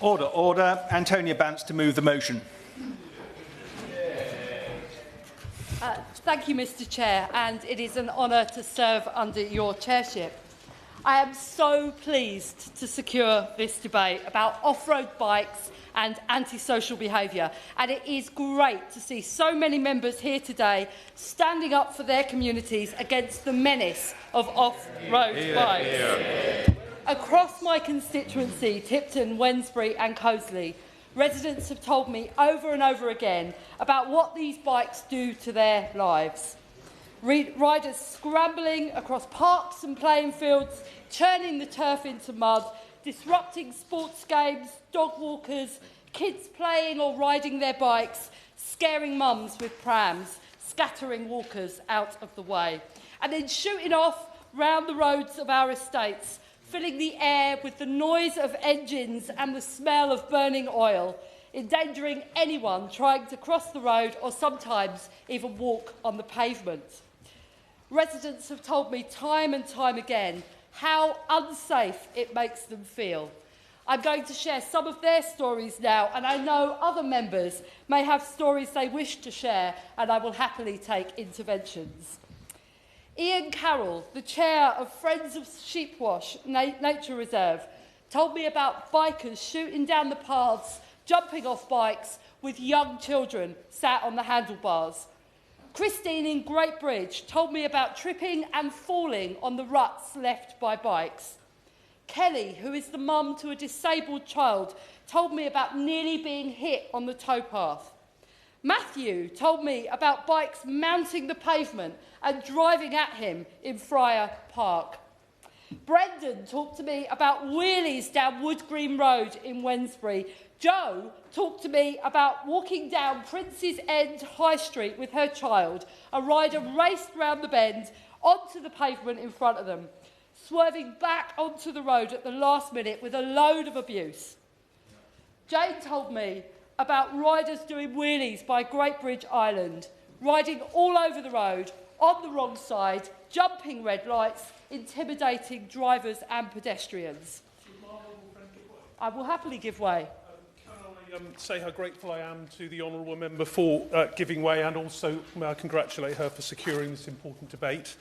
Order, order. Antonia Bants to move the motion. Thank you, Mr. Chair, and it is an honour to serve under your chairship. I am so pleased to secure this debate about off-road bikes and antisocial behaviour, and it is great to see so many members here today standing up for their communities against the menace of off-road bikes. Across my constituency, Tipton, Wednesbury and Coseley, residents have told me over and over again about what these bikes do to their lives. Riders scrambling across parks and playing fields, churning the turf into mud, disrupting sports games, dog walkers, kids playing or riding their bikes, scaring mums with prams, scattering walkers out of the way, and then shooting off round the roads of our estates, filling the air with the noise of engines and the smell of burning oil, endangering anyone trying to cross the road or sometimes even walk on the pavement. Residents have told me time and time again how unsafe it makes them feel. I'm going to share some of their stories now, and I know other members may have stories they wish to share, and I will happily take interventions. Ian Carroll, the chair of Friends of Sheepwash Nature Reserve, told me about bikers shooting down the paths, jumping off bikes with young children sat on the handlebars. Christine in Great Bridge told me about tripping and falling on the ruts left by bikes. Kelly, who is the mum to a disabled child, told me about nearly being hit on the towpath. Matthew told me about bikes mounting the pavement and driving at him in Friar Park. Brendan talked to me about wheelies down Wood Green Road in Wednesbury. Jo talked to me about walking down Prince's End High Street with her child. A rider raced round the bend onto the pavement in front of them, swerving back onto the road at the last minute with a load of abuse. Jane told me about riders doing wheelies by Great Bridge Island, riding all over the road, on the wrong side, jumping red lights, intimidating drivers and pedestrians. I will happily give way. Can I say how grateful I am to the honourable member for giving way, and also congratulate her for securing this important debate.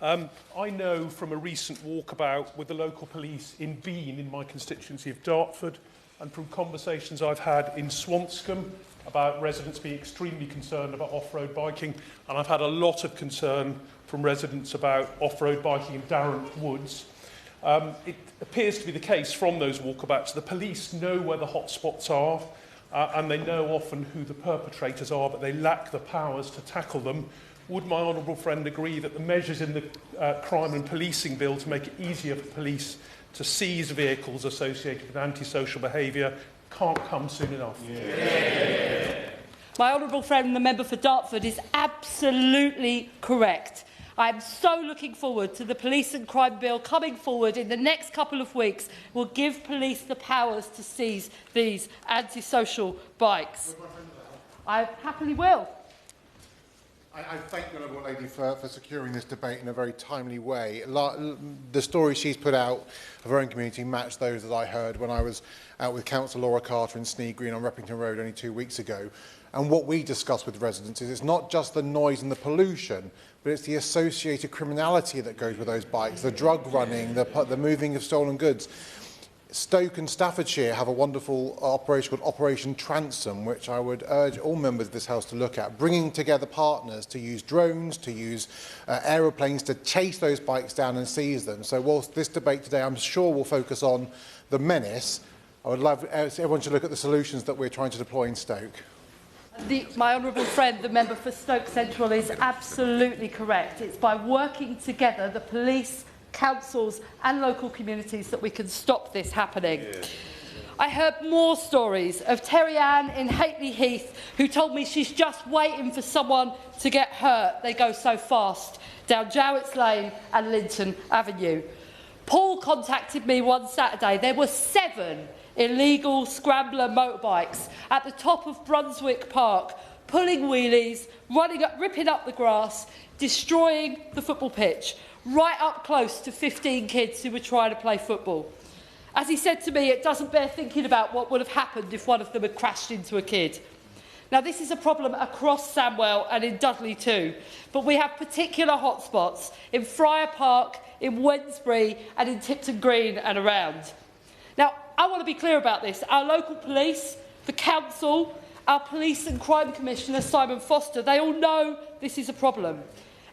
I know from a recent walkabout with the local police in Bean, in my constituency of Dartford, and from conversations I've had in Swanscombe about residents being extremely concerned about off-road biking, and I've had a lot of concern from residents about off-road biking in Darrant Woods. It appears to be the case from those walkabouts. The police know where the hotspots are, and they know often who the perpetrators are, but they lack the powers to tackle them. Would my honourable friend agree that the measures in the crime and policing bill to make it easier for police to seize vehicles associated with antisocial behaviour can't come soon enough? My honourable friend, the member for Dartford, is absolutely correct. I am so looking forward to the police and crime bill coming forward in the next couple of weeks. Will give police the powers to seize these antisocial bikes. I happily will. I thank the honourable lady for securing this debate in a very timely way. The stories she's put out of her own community match those that I heard when I was out with Councillor Laura Carter in Snee Green on Reppington Road only 2 weeks ago. And what we discuss with residents is it's not just the noise and the pollution, but it's the associated criminality that goes with those bikes, the drug running, the moving of stolen goods. Stoke and Staffordshire have a wonderful operation called Operation Transom, which I would urge all members of this House to look at, bringing together partners to use drones, to use aeroplanes to chase those bikes down and seize them. So whilst this debate today, I'm sure, will focus on the menace, I would love everyone to look at the solutions that we're trying to deploy in Stoke. My honourable friend, the member for Stoke Central, is absolutely correct. It's by working together, the police, councils and local communities, that we can stop this happening. I heard more stories of Terry Ann in Hatley Heath, who told me she's just waiting for someone to get hurt. They go so fast down Jowett's Lane and Linton Avenue. Paul contacted me one Saturday. There were 7 illegal scrambler motorbikes at the top of Brunswick Park, pulling wheelies, ripping up the grass, destroying the football pitch, right up close to 15 kids who were trying to play football. As he said to me, it doesn't bear thinking about what would have happened if one of them had crashed into a kid. Now, this is a problem across Sandwell and in Dudley too, but we have particular hotspots in Friar Park, in Wednesbury and in Tipton Green and around. Now, I want to be clear about this. Our local police, the council, our Police and Crime Commissioner, Simon Foster, they all know this is a problem.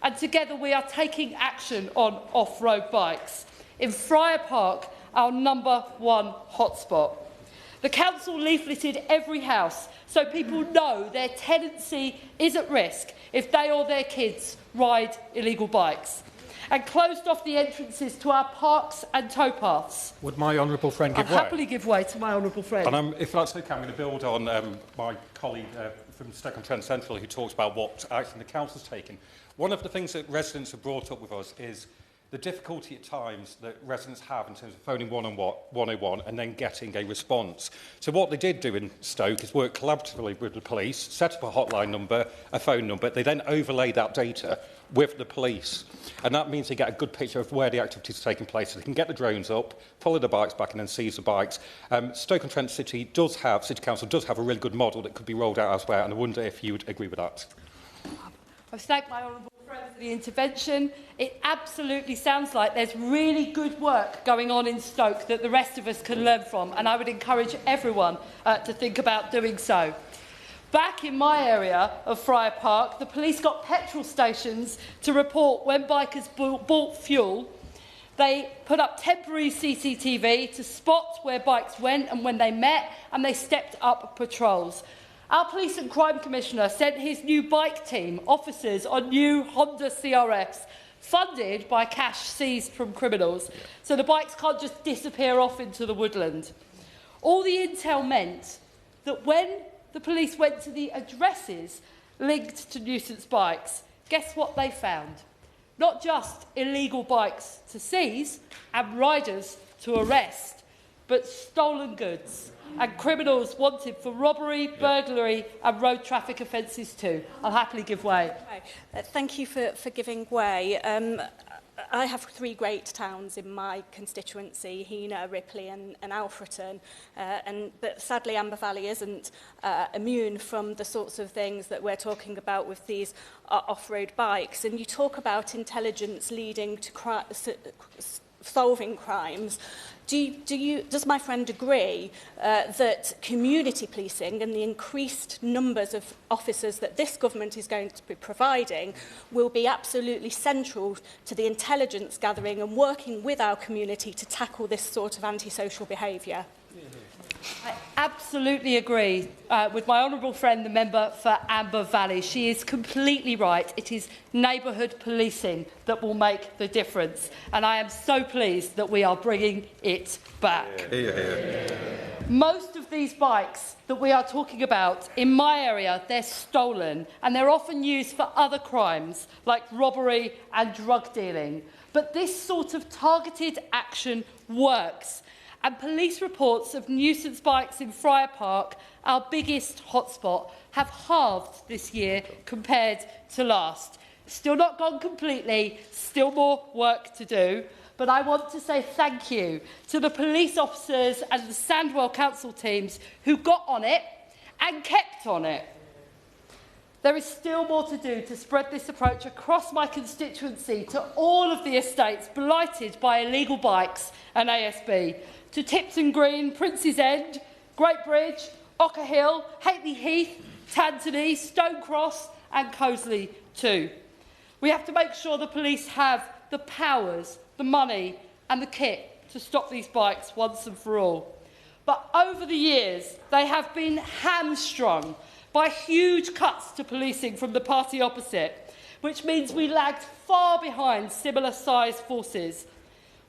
And together we are taking action on off-road bikes. In Friar Park, our #1 hotspot. The council leafleted every house so people know their tenancy is at risk if they or their kids ride illegal bikes, and closed off the entrances to our parks and towpaths. Would my honourable friend give way? I'll happily give way to my honourable friend. And if that's okay, I'm going to build on my colleague from Stoke-on-Trent Central who talks about what action the council's taken. One of the things that residents have brought up with us is the difficulty at times that residents have in terms of phoning 101 and then getting a response. So what they did do in Stoke is work collaboratively with the police, set up a hotline number, a phone number. They then overlay that data with the police. And that means they get a good picture of where the activity is taking place. So they can get the drones up, follow the bikes back and then seize the bikes. Stoke-on-Trent City Council does have a really good model that could be rolled out elsewhere, and I wonder if you would agree with that. I've thanked my honourable friend for the intervention. It absolutely sounds like there's really good work going on in Stoke that the rest of us can learn from, and I would encourage everyone to think about doing so. Back in my area of Friar Park, the police got petrol stations to report when bikers bought fuel. They put up temporary CCTV to spot where bikes went and when they met, and they stepped up patrols. Our Police and Crime Commissioner sent his new bike team, officers on new Honda CRFs, funded by cash seized from criminals, so the bikes can't just disappear off into the woodland. All the intel meant that when the police went to the addresses linked to nuisance bikes, guess what they found? Not just illegal bikes to seize and riders to arrest, but stolen goods and criminals wanted for robbery, burglary and road traffic offences too. I'll happily give way. Thank you for giving way. I have 3 great towns in my constituency, Hena, Ripley and Alfreton, but sadly Amber Valley isn't immune from the sorts of things that we're talking about with these off-road bikes. And you talk about intelligence leading to solving crimes. Does my friend agree that community policing and the increased numbers of officers that this government is going to be providing will be absolutely central to the intelligence gathering and working with our community to tackle this sort of antisocial behaviour? I absolutely agree with my honourable friend, the member for Amber Valley. She is completely right. It is neighbourhood policing that will make the difference. And I am so pleased that we are bringing it back. Most of these bikes that we are talking about in my area, they're stolen and they're often used for other crimes like robbery and drug dealing. But this sort of targeted action works. And police reports of nuisance bikes in Friar Park, our biggest hotspot, have halved this year compared to last. Still not gone completely, still more work to do, but I want to say thank you to the police officers and the Sandwell Council teams who got on it and kept on it. There is still more to do to spread this approach across my constituency to all of the estates blighted by illegal bikes and ASB, to Tipton Green, Prince's End, Great Bridge, Ocker Hill, Hatley Heath, Tantony, Stone Cross and Coseley too. We have to make sure the police have the powers, the money and the kit to stop these bikes once and for all. But over the years, they have been hamstrung by huge cuts to policing from the party opposite, which means we lagged far behind similar-sized forces.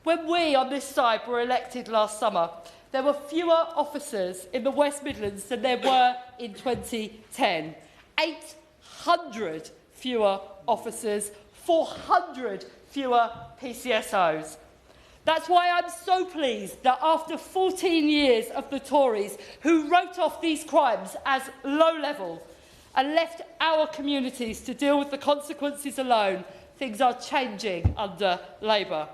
When we, on this side, were elected last summer, there were fewer officers in the West Midlands than there were in 2010. 800 fewer officers, 400 fewer PCSOs. That's why I'm so pleased that after 14 years of the Tories, who wrote off these crimes as low-level and left our communities to deal with the consequences alone, things are changing under Labour.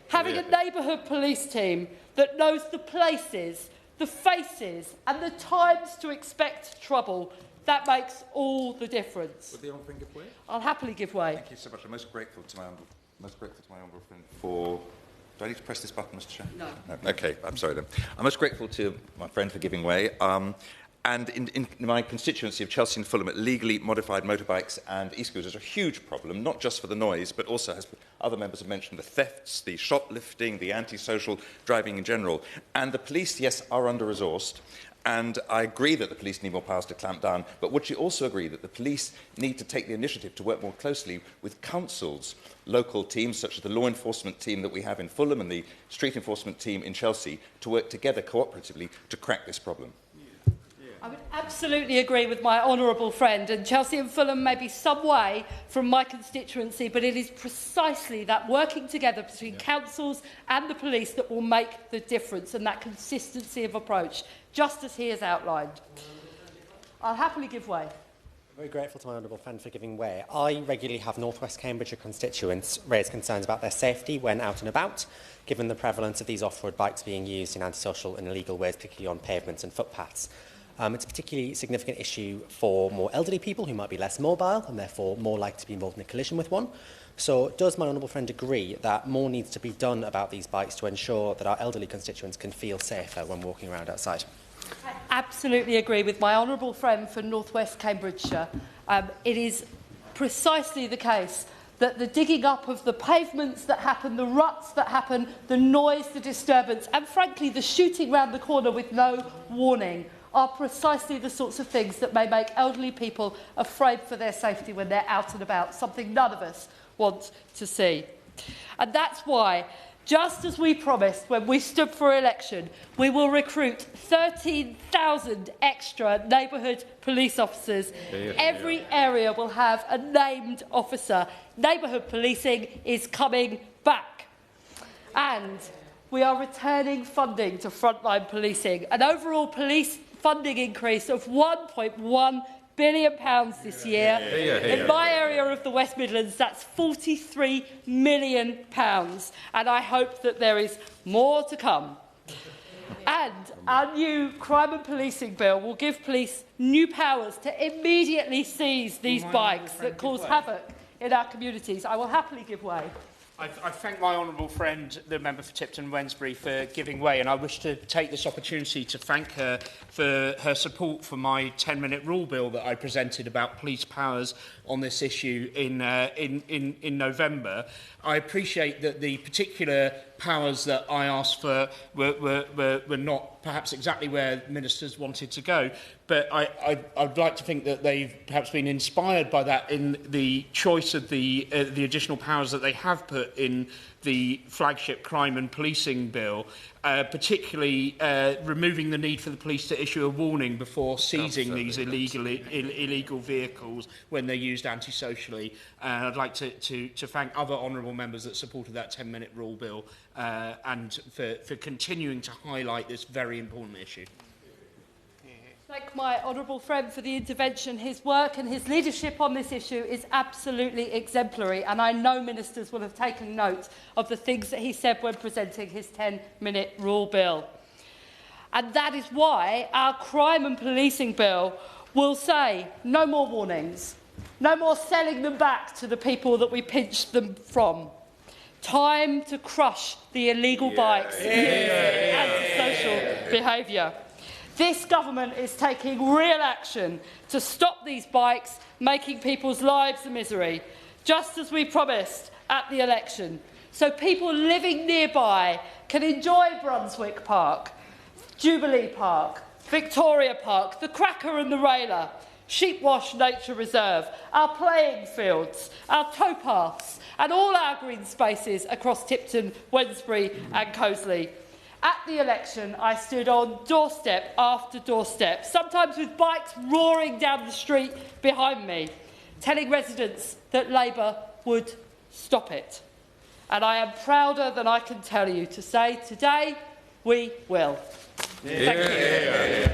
Having a neighbourhood police team that knows the places, the faces and the times to expect trouble, that makes all the difference. Would the honourable friend give way? I'll happily give way. Thank you so much. I'm most grateful to my honourable friend for... Do I need to press this button, Mr. Chair? No. Okay, I'm sorry then. I'm most grateful to my friend for giving way. And in my constituency of Chelsea and Fulham, legally modified motorbikes and e-scooters are a huge problem, not just for the noise, but also, as other members have mentioned, the thefts, the shoplifting, the antisocial driving in general. And the police, yes, are under-resourced. And I agree that the police need more powers to clamp down, but would you also agree that the police need to take the initiative to work more closely with councils, local teams such as the law enforcement team that we have in Fulham and the street enforcement team in Chelsea to work together cooperatively to crack this problem? I would absolutely agree with my honourable friend, and Chelsea and Fulham may be some way from my constituency, but it is precisely that working together between councils and the police that will make the difference, and that consistency of approach, just as he has outlined. I'll happily give way. I'm very grateful to my honourable friend for giving way. I regularly have North West Cambridgeshire constituents raise concerns about their safety when out and about, given the prevalence of these off-road bikes being used in antisocial and illegal ways, particularly on pavements and footpaths. It's a particularly significant issue for more elderly people who might be less mobile and therefore more likely to be involved in a collision with one. So does my honourable friend agree that more needs to be done about these bikes to ensure that our elderly constituents can feel safer when walking around outside? I absolutely agree with my honourable friend for North West Cambridgeshire. It is precisely the case that the digging up of the pavements that happen, the ruts that happen, the noise, the disturbance, and frankly the shooting round the corner with no warning are precisely the sorts of things that may make elderly people afraid for their safety when they're out and about, something none of us want to see. And that's why, just as we promised when we stood for election, we will recruit 13,000 extra neighbourhood police officers. Every area will have a named officer. Neighbourhood policing is coming back. And we are returning funding to frontline policing. An overall police funding increase of £1.1 billion this year. In my area of the West Midlands, that's £43 million. And I hope that there is more to come. And our new crime and policing bill will give police new powers to immediately seize these bikes that cause havoc in our communities. I will happily give way. I thank my honourable friend, the member for Tipton Wednesbury, for giving way, and I wish to take this opportunity to thank her for her support for my 10-minute rule bill that I presented about police powers on this issue in November. I appreciate that the particular powers that I asked for were not perhaps exactly where ministers wanted to go, but I'd like to think that they've perhaps been inspired by that in the choice of the additional powers that they have put in the flagship crime and policing bill, particularly removing the need for the police to issue a warning before seizing these illegal vehicles when they're used antisocially. And I'd like to thank other honourable members that supported that 10-minute rule bill and for continuing to highlight this very important issue. Thank my honourable friend for the intervention. His work and his leadership on this issue is absolutely exemplary, and I know ministers will have taken note of the things that he said when presenting his 10-minute rule bill. And that is why our crime and policing bill will say no more warnings, no more selling them back to the people that we pinched them from. Time to crush the illegal bikes and antisocial behaviour. This government is taking real action to stop these bikes making people's lives a misery, just as we promised at the election, so people living nearby can enjoy Brunswick Park, Jubilee Park, Victoria Park, the Cracker and the Railer, Sheepwash Nature Reserve, our playing fields, our towpaths, and all our green spaces across Tipton, Wednesbury and Coseley. At the election, I stood on doorstep after doorstep, sometimes with bikes roaring down the street behind me, telling residents that Labour would stop it. And I am prouder than I can tell you to say today, we will. Thank you. Very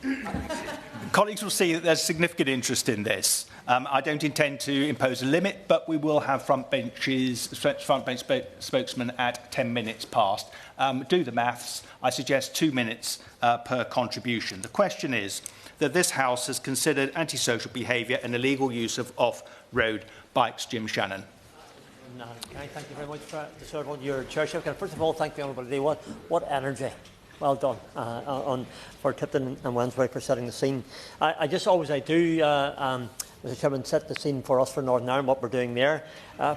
good. Colleagues will see that there's significant interest in this. I don't intend to impose a limit, but we will have front bench spokesmen at 10 minutes past. Do the maths. I suggest 2 minutes per contribution. The question is that this House has considered antisocial behaviour and illegal use of off-road bikes. Jim Shannon. Can I thank you very much for to serve on your chairship? Can I first of all thank the Honourable Lady. What energy. Well done for Tipton and Wednesbury for setting the scene. I do, Mr Chairman, set the scene for us for Northern Ireland, what we're doing there.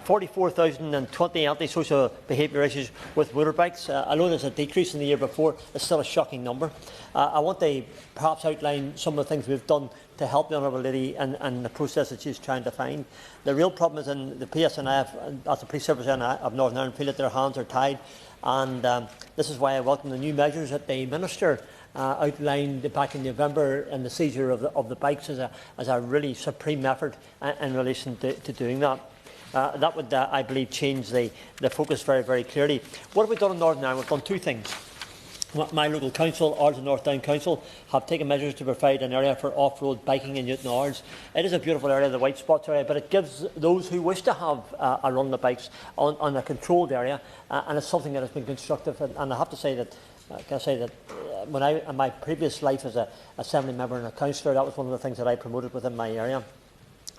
44,020 antisocial behaviour issues with motorbikes. I know there's a decrease in the year before. It's still a shocking number. I want to perhaps outline some of the things we've done to help the Honourable Lady and the process that she's trying to find. The real problem is in the PSNI, as the Police Service of Northern Ireland, feel that their hands are tied. And this is why I welcome the new measures that the Minister outlined back in November, and the seizure of the bikes as a really supreme effort in relation to doing that. That would, I believe, change the focus very, very clearly. What have we done in Northern Ireland? We've done two things. My local council, Ards and North Down Council, have taken measures to provide an area for off-road biking in Newton Ards. It is a beautiful area, the white spots area, but it gives those who wish to have a run on the bikes on a controlled area, and it's something that has been constructive. And I have to say that, when in my previous life as a Assembly member and a councillor, that was one of the things that I promoted within my area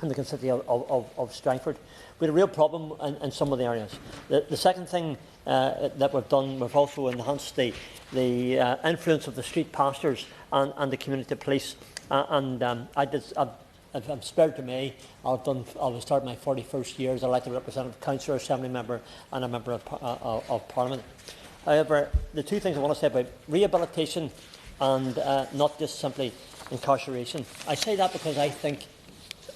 in the constituency of Strangford. We had a real problem in some of the areas. The second thing that we've done, we've also enhanced the influence of the street pastors and the community police. I'm spared to May. I will start my 41st year as elected representative, councillor, Assembly member and a member of Parliament. However, the two things I want to say about rehabilitation and not just simply incarceration. I say that because I think,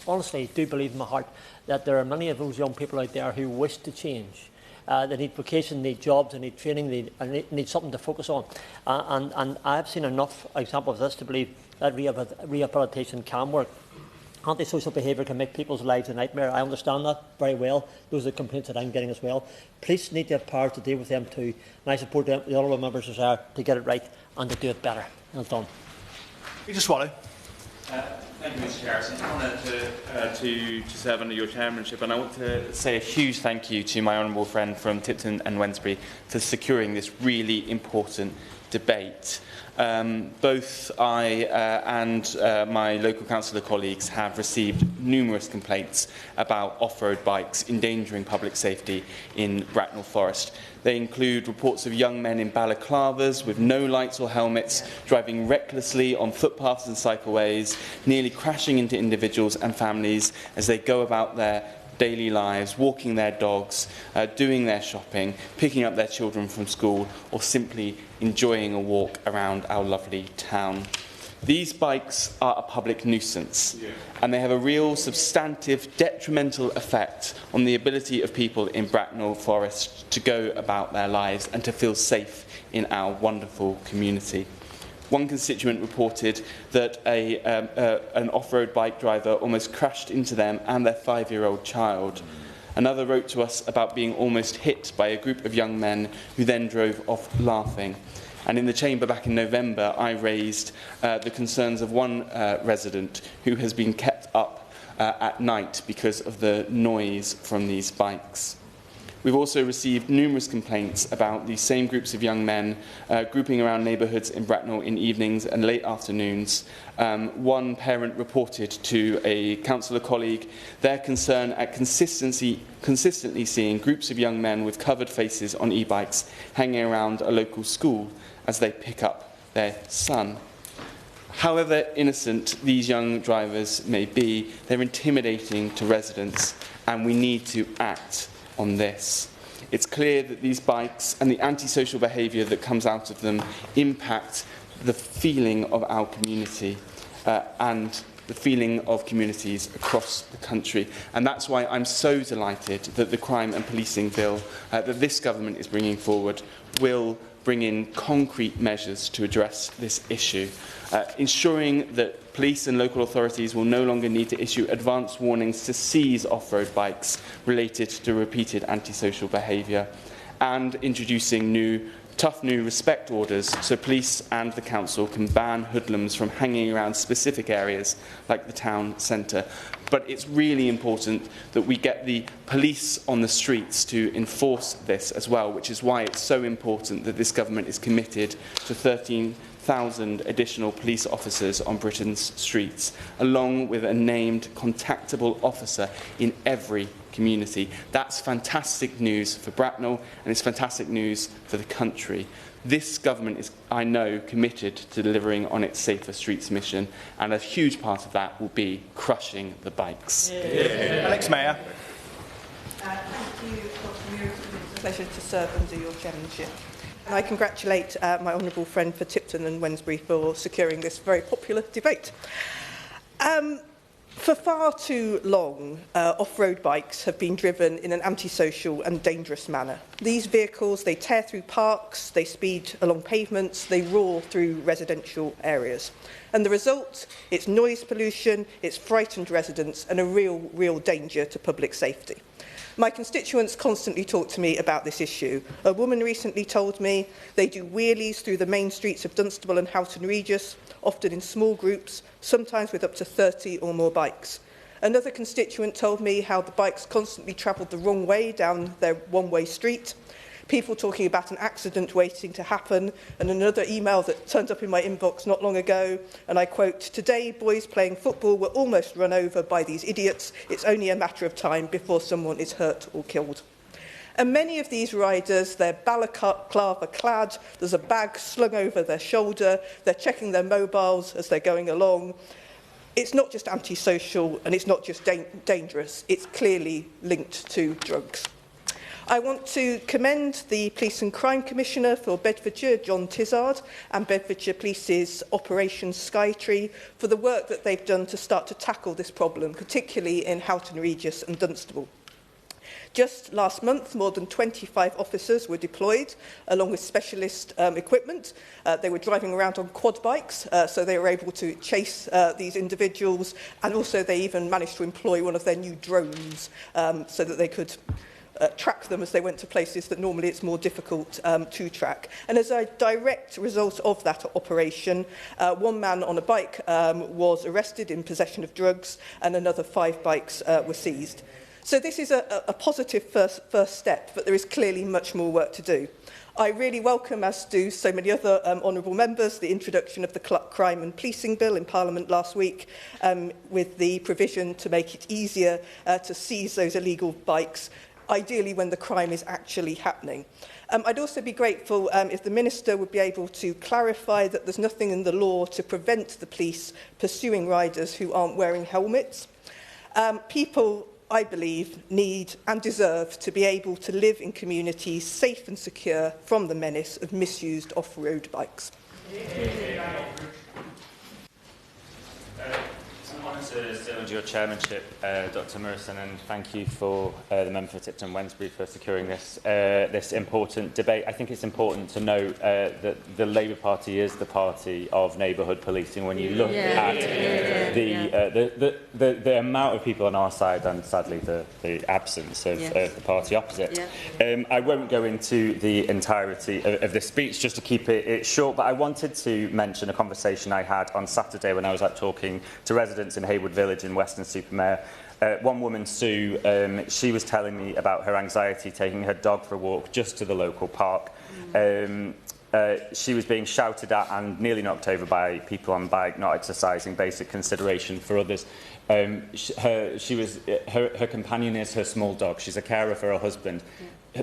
honestly, do believe in my heart that there are many of those young people out there who wish to change. They need vocation, need jobs, they need training, they need something to focus on. And I have seen enough examples of this to believe that rehabilitation can work. Antisocial behaviour can make people's lives a nightmare. I understand that very well. Those are the complaints that I'm getting as well. Police need to have power to deal with them too. And I support the honourable member's desire to get it right and to do it better. Well done. Peter Swallow. Thank you, Mr. Chair. It's an honour to serve under your chairmanship, and I want to say a huge thank you to my honourable friend from Tipton and Wednesbury for securing this really important debate. Both I and my local councillor colleagues have received numerous complaints about off-road bikes endangering public safety in Bracknell Forest. They include reports of young men in balaclavas with no lights or helmets, driving recklessly on footpaths and cycleways, nearly crashing into individuals and families as they go about their daily lives, walking their dogs, doing their shopping, picking up their children from school, or simply enjoying a walk around our lovely town. These bikes are a public nuisance, and they have a real substantive detrimental effect on the ability of people in Bracknell Forest to go about their lives and to feel safe in our wonderful community. One constituent reported that an off-road bike driver almost crashed into them and their 5-year-old child. Another wrote to us about being almost hit by a group of young men who then drove off laughing. And in the chamber back in November, I raised the concerns of one resident who has been kept up at night because of the noise from these bikes. We've also received numerous complaints about these same groups of young men grouping around neighbourhoods in Bracknell in evenings and late afternoons. One parent reported to a councillor colleague their concern at consistently seeing groups of young men with covered faces on e-bikes hanging around a local school as they pick up their son. However innocent these young drivers may be, they're intimidating to residents, and we need to act on this. It's clear that these bikes and the antisocial behaviour that comes out of them impact the feeling of our community and the feeling of communities across the country. And that's why I'm so delighted that the crime and policing bill that this government is bringing forward will bring in concrete measures to address this issue, ensuring that police and local authorities will no longer need to issue advance warnings to seize off-road bikes related to repeated antisocial behaviour, and introducing new tough new respect orders so police and the council can ban hoodlums from hanging around specific areas like the town centre. But it's really important that we get the police on the streets to enforce this as well, which is why it's so important that this government is committed to 13,000 additional police officers on Britain's streets, along with a named contactable officer in every community. That's fantastic news for Bracknell, and it's fantastic news for the country. This government is, I know, committed to delivering on its Safer Streets mission, and a huge part of that will be crushing the bikes. Alex Mayer. Thank you, Dr. Muir. It's a pleasure to serve under your chairmanship. And I congratulate my honourable friend for Tipton and Wensbury for securing this very popular debate. For far too long, off-road bikes have been driven in an antisocial and dangerous manner. These vehicles, they tear through parks, they speed along pavements, they roar through residential areas. And the result, it's noise pollution, it's frightened residents and a real danger to public safety. My constituents constantly talk to me about this issue. A woman recently told me they do wheelies through the main streets of Dunstable and Houghton Regis, often in small groups, sometimes with up to 30 or more bikes. Another constituent told me how the bikes constantly travelled the wrong way down their one-way street. People talking about an accident waiting to happen, and another email that turned up in my inbox not long ago, and I quote, "Today, boys playing football were almost run over by these idiots. It's only a matter of time before someone is hurt or killed." And many of these riders, they're balaclava clad, there's a bag slung over their shoulder, they're checking their mobiles as they're going along. It's not just antisocial and it's not just dangerous, it's clearly linked to drugs. I want to commend the Police and Crime Commissioner for Bedfordshire, John Tizard, and Bedfordshire Police's Operation Skytree for the work that they've done to start to tackle this problem, particularly in Houghton Regis and Dunstable. Just last month, more than 25 officers were deployed, along with specialist equipment. They were driving around on quad bikes, so they were able to chase these individuals, and also they even managed to employ one of their new drones so that they could track them as they went to places that normally it's more difficult to track. And as a direct result of that operation, one man on a bike was arrested in possession of drugs, and another 5 bikes were seized. So this is a positive first step, but there is clearly much more work to do. I really welcome, as do so many other honourable members, the introduction of the Crime and Policing Bill in Parliament last week, with the provision to make it easier to seize those illegal bikes, ideally when the crime is actually happening. I'd also be grateful if the Minister would be able to clarify that there's nothing in the law to prevent the police pursuing riders who aren't wearing helmets. People, I believe, need and deserve to be able to live in communities safe and secure from the menace of misused off-road bikes. To serve under your chairmanship, Dr. Murison, and thank you for the member for Tipton Wensbury for securing this important debate. I think it's important to note that the Labour Party is the party of neighbourhood policing. When you look at the amount of people on our side and sadly the absence of the party opposite. I won't go into the entirety of this speech just to keep it short, but I wanted to mention a conversation I had on Saturday when I was out talking to residents in Haywood Village in Weston-super-Mare. One woman, Sue, she was telling me about her anxiety taking her dog for a walk just to the local park. She was being shouted at and nearly knocked over by people on bike, not exercising basic consideration for others. Her companion is her small dog. She's a carer for her husband.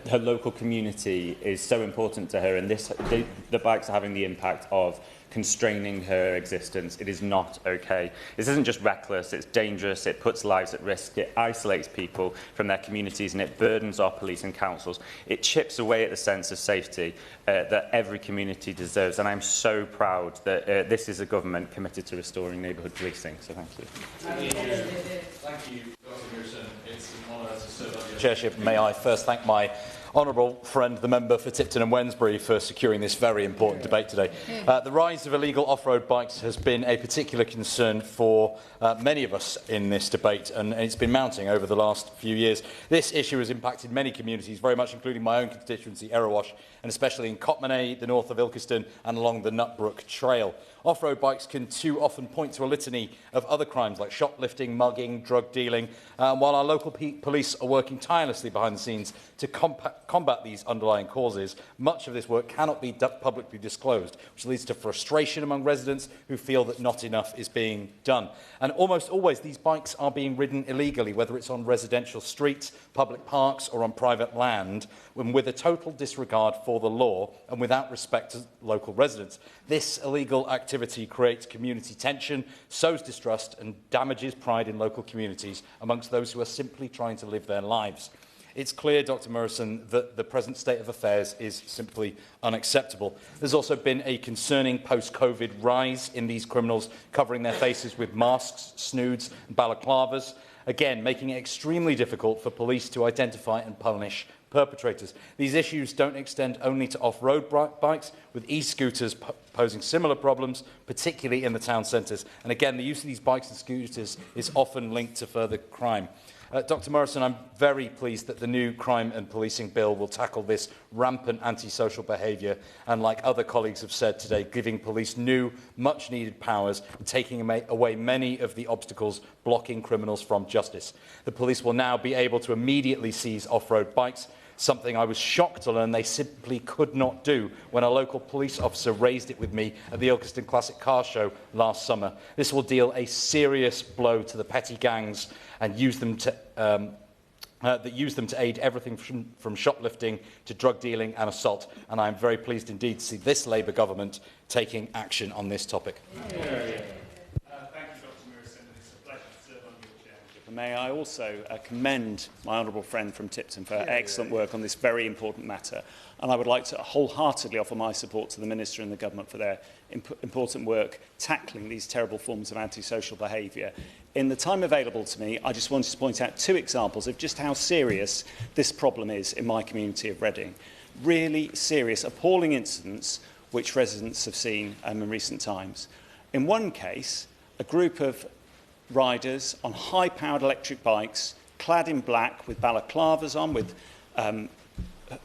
Her local community is so important to her, and the bikes are having the impact of constraining her existence. It is not okay. This isn't just reckless, it's dangerous, it puts lives at risk, it isolates people from their communities, and it burdens our police and councils. It chips away at the sense of safety that every community deserves, and I'm so proud that this is a government committed to restoring neighbourhood policing. So thank you. Thank you, Dr. Murison. It's an honour to serve under your chairship. May I first thank my Honourable friend, the member for Tipton and Wensbury, for securing this very important debate today. The rise of illegal off-road bikes has been a particular concern for many of us in this debate, and it's been mounting over the last few years. This issue has impacted many communities, very much including my own constituency, Erewash, and especially in Cotmanay, the north of Ilkeston, and along the Nutbrook Trail. Off-road bikes can too often point to a litany of other crimes like shoplifting, mugging, drug dealing, while our local police are working tirelessly behind the scenes to combat these underlying causes. Much of this work cannot be publicly disclosed, which leads to frustration among residents who feel that not enough is being done. And almost always these bikes are being ridden illegally, whether it's on residential streets, public parks or on private land, and with a total disregard for the law and without respect to local residents. This illegal activity creates community tension, sows distrust and damages pride in local communities amongst those who are simply trying to live their lives. It's clear, Dr Morrison, that the present state of affairs is simply unacceptable. There's also been a concerning post-COVID rise in these criminals covering their faces with masks, snoods and balaclavas, again making it extremely difficult for police to identify and punish perpetrators. These issues don't extend only to off-road bikes, with e-scooters posing similar problems, particularly in the town centres. And again, the use of these bikes and scooters is often linked to further crime. Dr Morrison, I'm very pleased that the new Crime and Policing Bill will tackle this rampant antisocial behaviour and, like other colleagues have said today, giving police new, much-needed powers and taking away many of the obstacles blocking criminals from justice. The police will now be able to immediately seize off-road bikes, something I was shocked to learn they simply could not do when a local police officer raised it with me at the Ilkeston Classic Car Show last summer. This will deal a serious blow to the petty gangs and use them to aid everything from shoplifting to drug dealing and assault. And I am very pleased indeed to see this Labour government taking action on this topic. May I also commend my honourable friend from Tipton for her excellent work on this very important matter. And I would like to wholeheartedly offer my support to the Minister and the Government for their important work tackling these terrible forms of antisocial behaviour. In the time available to me, I just wanted to point out 2 examples of just how serious this problem is in my community of Reading. Really serious, appalling incidents which residents have seen in recent times. In one case, a group of riders on high-powered electric bikes, clad in black, with balaclavas on, with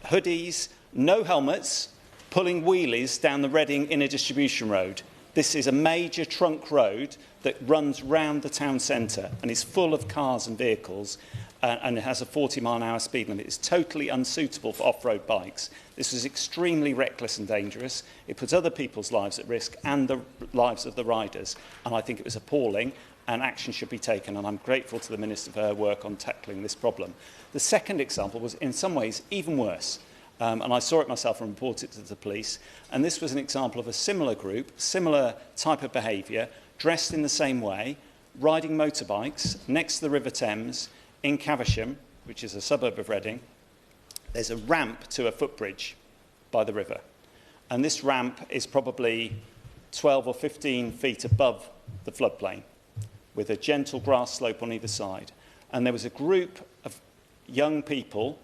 hoodies, no helmets, pulling wheelies down the Reading Inner Distribution Road. This is a major trunk road that runs round the town centre and is full of cars and vehicles, and it has a 40-mile-an-hour speed limit. It's totally unsuitable for off-road bikes. This was extremely reckless and dangerous. It puts other people's lives at risk and the lives of the riders, and I think it was appalling, and action should be taken, and I'm grateful to the Minister for her work on tackling this problem. The second example was in some ways even worse, and I saw it myself and reported it to the police, and this was an example of a similar group, similar type of behaviour, dressed in the same way, riding motorbikes next to the River Thames in Caversham, which is a suburb of Reading. There's a ramp to a footbridge by the river, and this ramp is probably 12 or 15 feet above the floodplain, with a gentle grass slope on either side. And there was a group of young people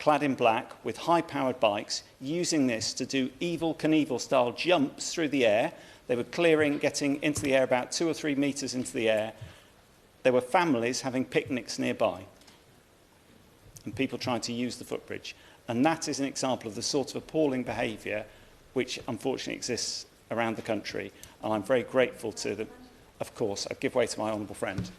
clad in black with high-powered bikes using this to do Evel Knievel-style jumps through the air. They were getting into the air about 2 or 3 metres into the air. There were families having picnics nearby and people trying to use the footbridge. And that is an example of the sort of appalling behaviour which unfortunately exists around the country. And I'm very grateful to them. Of course, I give way to my honourable friend.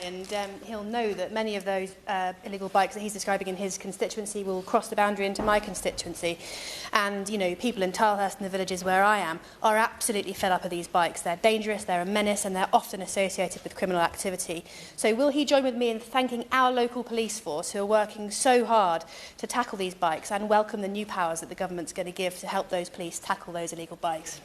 And he'll know that many of those illegal bikes that he's describing in his constituency will cross the boundary into my constituency. And, you know, people in Tilehurst and the villages where I am are absolutely fed up of these bikes. They're dangerous, they're a menace, and they're often associated with criminal activity. So will he join with me in thanking our local police force who are working so hard to tackle these bikes and welcome the new powers that the government's going to give to help those police tackle those illegal bikes?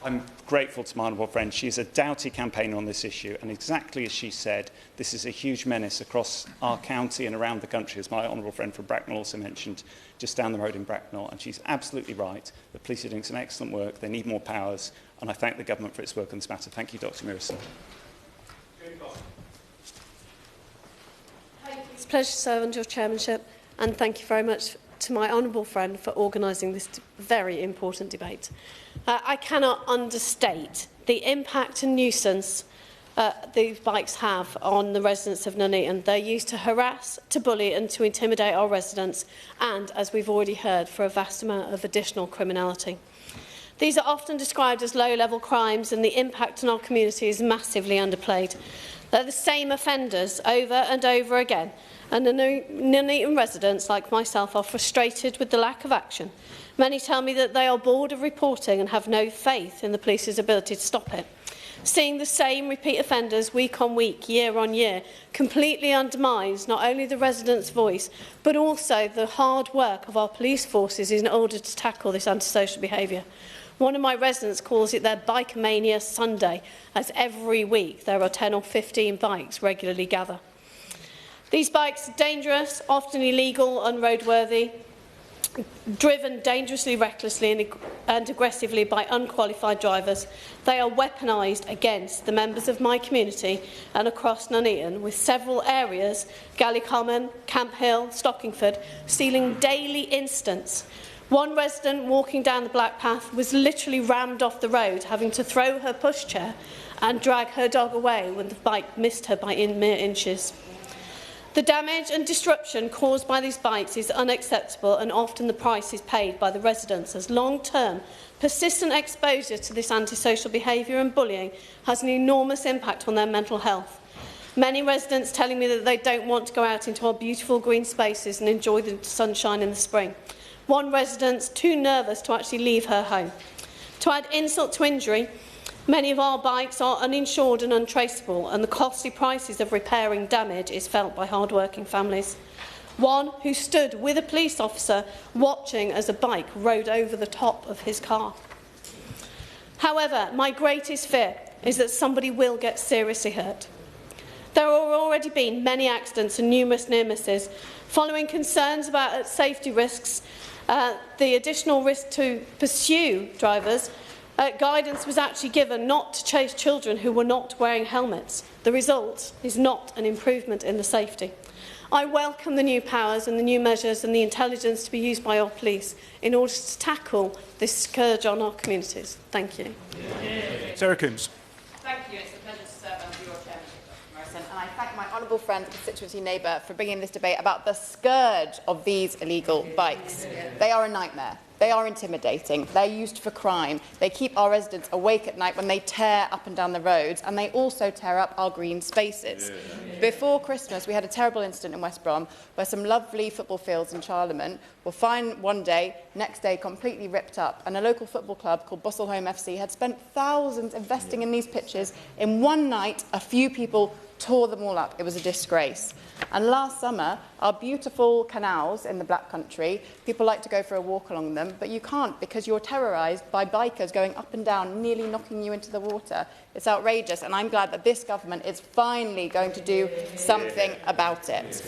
I'm grateful to my honourable friend. She is a doughty campaigner on this issue, and exactly as she said, this is a huge menace across our county and around the country, as my honourable friend from Bracknell also mentioned, just down the road in Bracknell. And she's absolutely right. The police are doing some excellent work. They need more powers, and I thank the government for its work on this matter. Thank you, Dr Morrison. a pleasure to serve under your chairmanship, and thank you very much to my honourable friend for organising this very important debate. I cannot understate the impact and nuisance these bikes have on the residents of Nuneaton. They're used to harass, to bully and to intimidate our residents and, as we've already heard, for a vast amount of additional criminality. These are often described as low-level crimes, and the impact on our community is massively underplayed. They're the same offenders over and over again, and the Nuneaton residents, like myself, are frustrated with the lack of action. Many tell me that they are bored of reporting and have no faith in the police's ability to stop it. Seeing the same repeat offenders week on week, year on year, completely undermines not only the residents' voice, but also the hard work of our police forces in order to tackle this antisocial behaviour. One of my residents calls it their Bike-Mania Sunday, as every week there are 10 or 15 bikes regularly gather. These bikes are dangerous, often illegal, unroadworthy, driven dangerously, recklessly and aggressively by unqualified drivers. They are weaponised against the members of my community and across Nuneaton, with several areas, Galley Common, Camp Hill, Stockingford, seeing daily incidents. One resident walking down the Black Path was literally rammed off the road, having to throw her pushchair and drag her dog away when the bike missed her by mere inches. The damage and disruption caused by these bikes is unacceptable, and often the price is paid by the residents, as long-term, persistent exposure to this antisocial behaviour and bullying has an enormous impact on their mental health. Many residents telling me that they don't want to go out into our beautiful green spaces and enjoy the sunshine in the spring. One resident's too nervous to actually leave her home. To add insult to injury, many of our bikes are uninsured and untraceable, and the costly prices of repairing damage is felt by hard-working families. One who stood with a police officer watching as a bike rode over the top of his car. However, my greatest fear is that somebody will get seriously hurt. There have already been many accidents and numerous near misses. Following concerns about safety risks, the additional risk to pursue drivers, guidance was actually given not to chase children who were not wearing helmets. The result is not an improvement in the safety. I welcome the new powers and the new measures and the intelligence to be used by our police in order to tackle this scourge on our communities. Thank you. Sarah Coombs. Thank you. It's a pleasure to serve under your chairmanship, Dr. Morrison. And I thank my honourable friend, constituency neighbour, for bringing this debate about the scourge of these illegal bikes. They are a nightmare. They are intimidating. They're used for crime. They keep our residents awake at night when they tear up and down the roads, and they also tear up our green spaces. Before Christmas, we had a terrible incident in West Brom where some lovely football fields in Charlemont were fine one day, next day completely ripped up, and a local football club called Busselholme FC had spent thousands investing in these pitches. In one night, a few people tore them all up. It was a disgrace. And last summer, our beautiful canals in the Black Country, people like to go for a walk along them, but you can't because you're terrorised by bikers going up and down, nearly knocking you into the water. It's outrageous, and I'm glad that this government is finally going to do something about it.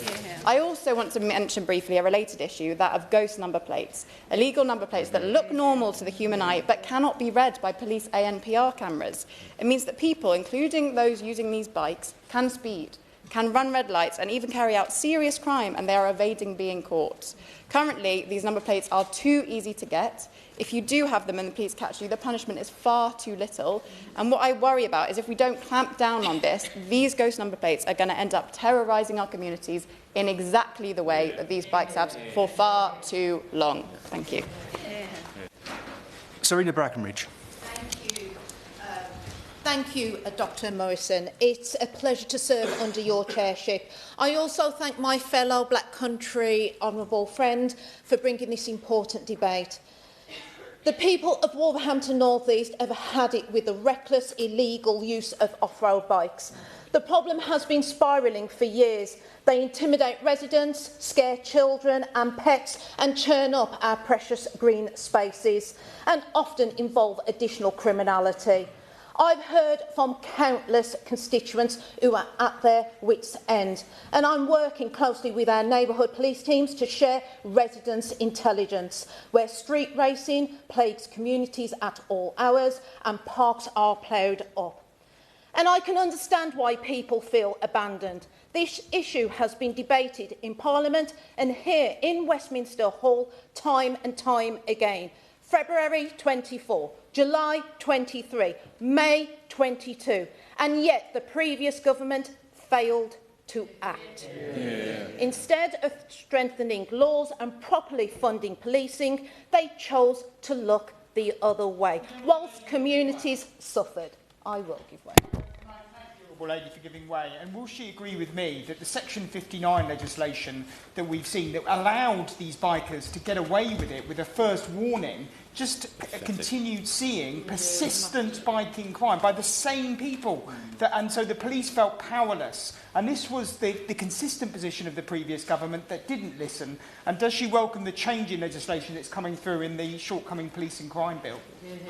I also want to mention briefly a related issue, that of ghost number plates. Illegal number plates that look normal to the human eye but cannot be read by police ANPR cameras. It means that people, including those using these bikes, can speed, can run red lights and even carry out serious crime, and they are evading being caught. Currently, these number plates are too easy to get. If you do have them and the police catch you, the punishment is far too little. And what I worry about is if we don't clamp down on this, these ghost number plates are going to end up terrorising our communities in exactly the way that these bikes have for far too long. Thank you. Serena Brackenridge. Thank you, Dr Morrison. It's a pleasure to serve under your chairship. I also thank my fellow Black Country honourable friend for bringing this important debate. The people of Wolverhampton North East have had it with the reckless, illegal use of off-road bikes. The problem has been spiralling for years. They intimidate residents, scare children and pets, and churn up our precious green spaces, and often involve additional criminality. I've heard from countless constituents who are at their wits' end, and I'm working closely with our neighbourhood police teams to share residents' intelligence, where street racing plagues communities at all hours and parks are ploughed up. And I can understand why people feel abandoned. This issue has been debated in Parliament and here in Westminster Hall time and time again. February 24, July 23, May 22, and yet the previous government failed to act. Instead of strengthening laws and properly funding policing, they chose to look the other way, whilst communities suffered. I will give way. Lady for giving way, and will she agree with me that the Section 59 legislation that we've seen that allowed these bikers to get away with it with a first warning just continued seeing persistent biking crime by the same people, and so the police felt powerless, and this was the consistent position of the previous government that didn't listen? And does she welcome the change in legislation that's coming through in the shortcoming police and crime bill?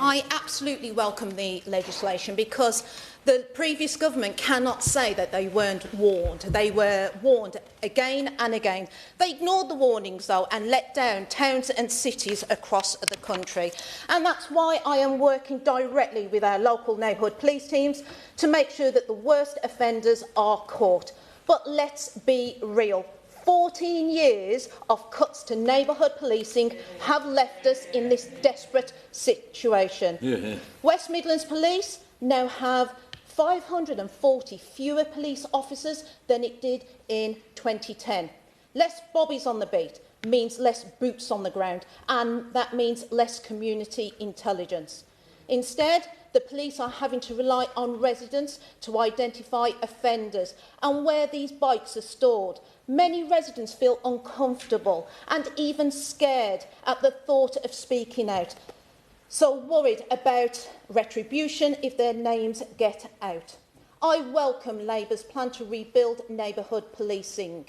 I absolutely welcome the legislation because the previous government cannot say that they weren't warned. They were warned again and again. They ignored the warnings, though, and let down towns and cities across the country. And that's why I am working directly with our local neighbourhood police teams to make sure that the worst offenders are caught. But let's be real. 14 years of cuts to neighbourhood policing have left us in this desperate situation. West Midlands Police now have 540 fewer police officers than it did in 2010. Less bobbies on the beat means less boots on the ground, and that means less community intelligence. Instead, the police are having to rely on residents to identify offenders and where these bikes are stored. Many residents feel uncomfortable and even scared at the thought of speaking out, so worried about retribution if their names get out. I welcome Labour's plan to rebuild neighbourhood policing.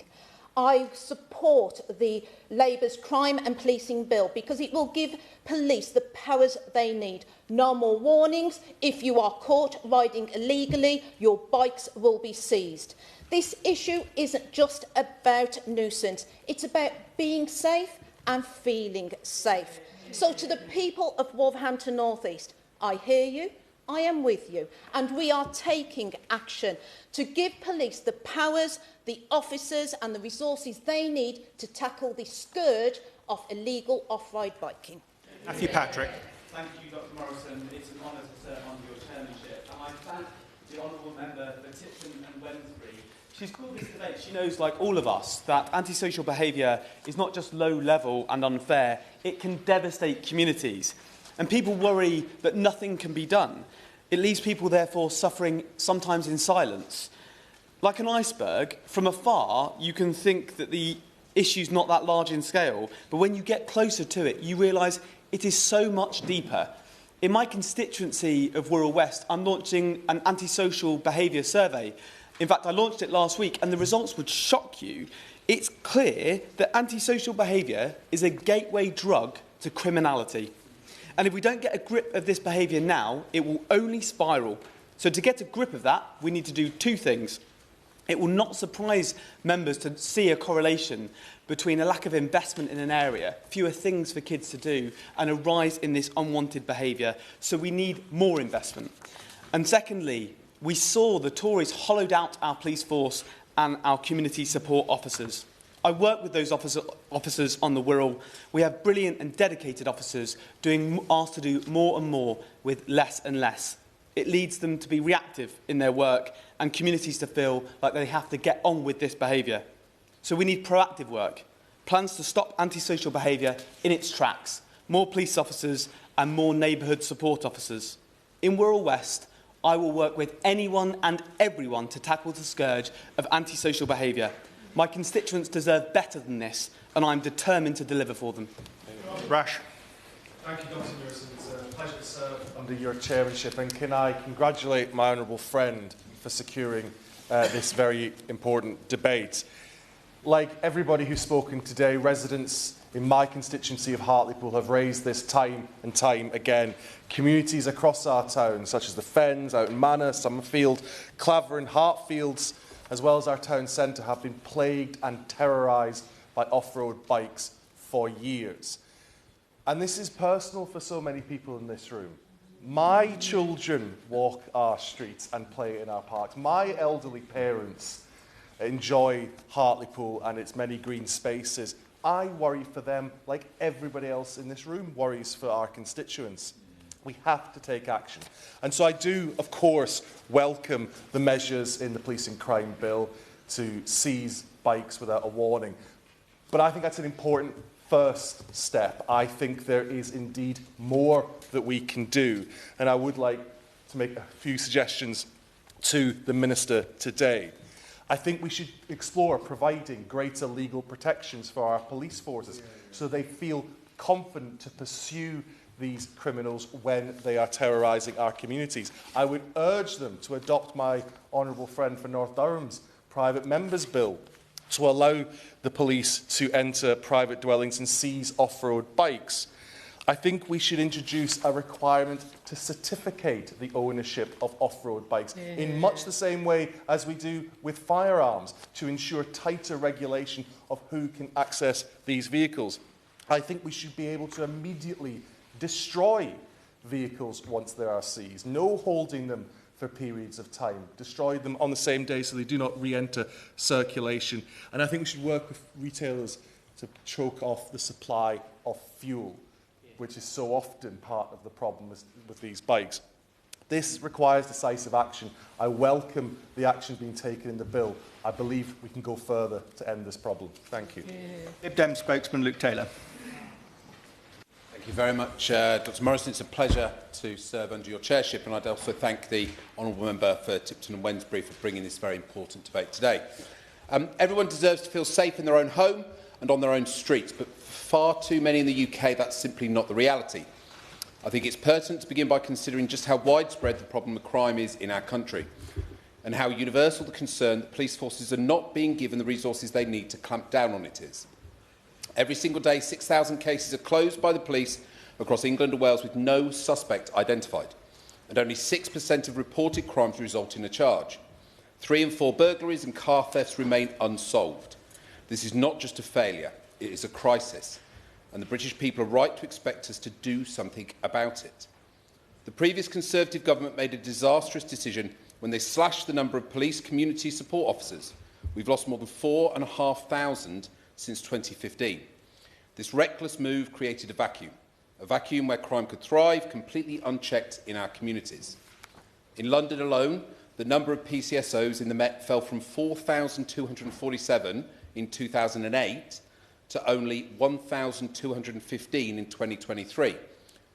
I support the Labour's crime and policing bill because it will give police the powers they need. No more warnings. If you are caught riding illegally, your bikes will be seized. This issue isn't just about nuisance. It's about being safe and feeling safe. So to the people of Wolverhampton North East, I hear you, I am with you, and we are taking action to give police the powers, the officers and the resources they need to tackle the scourge of illegal off-road biking. Matthew Patrick. Thank you, Dr Morrison. It's an honour to serve under your chairmanship. And I thank the honourable member for Tipton and Wednesbury. She's called this debate. She knows, like all of us, that antisocial behaviour is not just low-level and unfair. It can devastate communities. And people worry that nothing can be done. It leaves people, therefore, suffering sometimes in silence. Like an iceberg, from afar, you can think that the issue's not that large in scale, but when you get closer to it, you realise it is so much deeper. In my constituency of Wirral West, I'm launching an antisocial behaviour survey. In fact, I launched it last week, and the results would shock you. It's clear that antisocial behaviour is a gateway drug to criminality. And if we don't get a grip of this behaviour now, it will only spiral. So to get a grip of that, we need to do two things. It will not surprise members to see a correlation between a lack of investment in an area, fewer things for kids to do, and a rise in this unwanted behaviour. So we need more investment. And secondly, we saw the Tories hollowed out our police force and our community support officers. I work with those officers on the Wirral. We have brilliant and dedicated officers asked to do more and more with less and less. It leads them to be reactive in their work and communities to feel like they have to get on with this behaviour. So we need proactive work, plans to stop antisocial behaviour in its tracks, more police officers and more neighbourhood support officers. In Wirral West, I will work with anyone and everyone to tackle the scourge of antisocial behaviour. My constituents deserve better than this, and I'm determined to deliver for them. Rash. Thank you, Dr Morrison. It's a pleasure to serve under your chairmanship, and can I congratulate my honourable friend for securing this very important debate. Like everybody who's spoken today, residents in my constituency of Hartlepool have raised this time and time again. Communities across our town, such as the Fens, out in Manor, Summerfield, Clavering, Hartfields, as well as our town centre, have been plagued and terrorised by off-road bikes for years. And this is personal for so many people in this room. My children walk our streets and play in our parks. My elderly parents enjoy Hartlepool and its many green spaces. I worry for them like everybody else in this room worries for our constituents. We have to take action. And so I do, of course, welcome the measures in the Police and Crime Bill to seize bikes without a warning. But I think that's an important first step. I think there is indeed more that we can do. And I would like to make a few suggestions to the Minister today. I think we should explore providing greater legal protections for our police forces so they feel confident to pursue these criminals when they are terrorising our communities. I would urge them to adopt my honourable friend for North Durham's private members bill to allow the police to enter private dwellings and seize off-road bikes. I think we should introduce a requirement to certificate the ownership of off-road bikes in much the same way as we do with firearms to ensure tighter regulation of who can access these vehicles. I think we should be able to immediately destroy vehicles once they are seized. No holding them for periods of time. Destroy them on the same day so they do not re-enter circulation. And I think we should work with retailers to choke off the supply of fuel, which is so often part of the problem with these bikes. This requires decisive action. I welcome the action being taken in the bill. I believe we can go further to end this problem. Thank you. Lib Dem spokesman Luke Taylor. Thank you very much, Dr Morrison. It's a pleasure to serve under your chairship, and I'd also thank the honourable member for Tipton and Wensbury for bringing this very important debate today. Everyone deserves to feel safe in their own home and on their own streets, but for far too many in the UK, that's simply not the reality. I think it's pertinent to begin by considering just how widespread the problem of crime is in our country, and how universal the concern that police forces are not being given the resources they need to clamp down on it is. Every single day, 6,000 cases are closed by the police across England and Wales with no suspect identified, and only 6% of reported crimes result in a charge. 3 in 4 burglaries and car thefts remain unsolved. This is not just a failure, it is a crisis, and the British people are right to expect us to do something about it. The previous Conservative government made a disastrous decision when they slashed the number of police community support officers. We've lost more than 4,500 since 2015. This reckless move created a vacuum where crime could thrive, completely unchecked in our communities. In London alone, the number of PCSOs in the Met fell from 4,247 in 2008 to only 1,215 in 2023.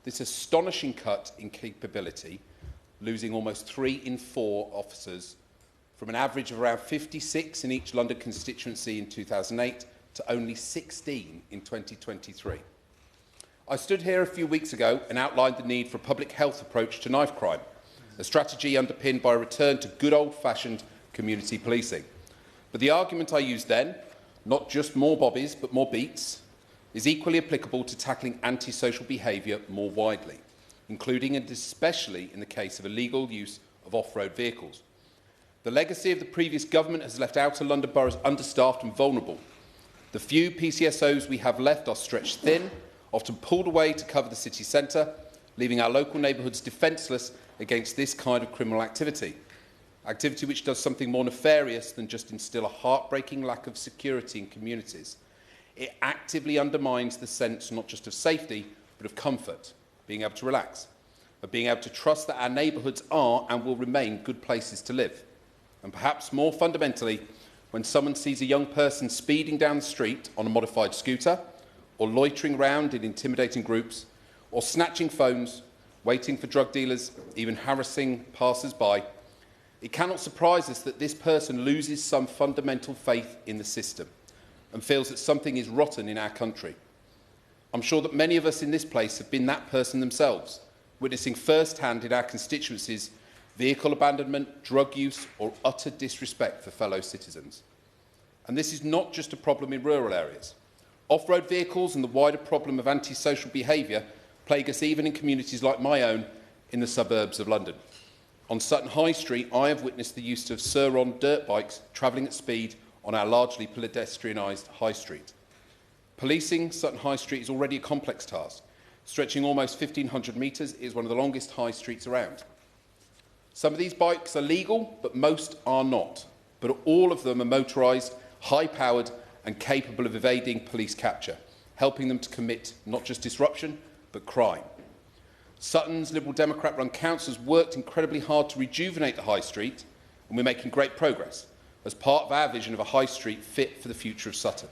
This astonishing cut in capability, losing almost 3 in 4 officers from an average of around 56 in each London constituency in 2008 to only 16 in 2023. I stood here a few weeks ago and outlined the need for a public health approach to knife crime, a strategy underpinned by a return to good old-fashioned community policing. But the argument I used then, not just more bobbies but more beats, is equally applicable to tackling antisocial behaviour more widely, including and especially in the case of illegal use of off-road vehicles. The legacy of the previous government has left outer London boroughs understaffed and vulnerable. The few PCSOs we have left are stretched thin, often pulled away to cover the city centre, leaving our local neighbourhoods defenceless against this kind of criminal activity which does something more nefarious than just instill a heartbreaking lack of security in communities. It actively undermines the sense not just of safety, but of comfort, being able to relax, of being able to trust that our neighbourhoods are and will remain good places to live. And perhaps more fundamentally, when someone sees a young person speeding down the street on a modified scooter, or loitering around in intimidating groups, or snatching phones, waiting for drug dealers, even harassing passers-by, it cannot surprise us that this person loses some fundamental faith in the system and feels that something is rotten in our country. I'm sure that many of us in this place have been that person themselves, witnessing first-hand in our constituencies vehicle abandonment, drug use or utter disrespect for fellow citizens. And this is not just a problem in rural areas. Off-road vehicles and the wider problem of antisocial behaviour plague us even in communities like my own in the suburbs of London. On Sutton High Street, I have witnessed the use of Sur-on dirt bikes travelling at speed on our largely pedestrianised High Street. Policing Sutton High Street is already a complex task. Stretching almost 1,500 metres, it is one of the longest high streets around. Some of these bikes are legal, but most are not. but all of them are motorised, high-powered and capable of evading police capture, helping them to commit not just disruption, but crime. Sutton's Liberal Democrat-run council has worked incredibly hard to rejuvenate the High Street, and we're making great progress as part of our vision of a High Street fit for the future of Sutton.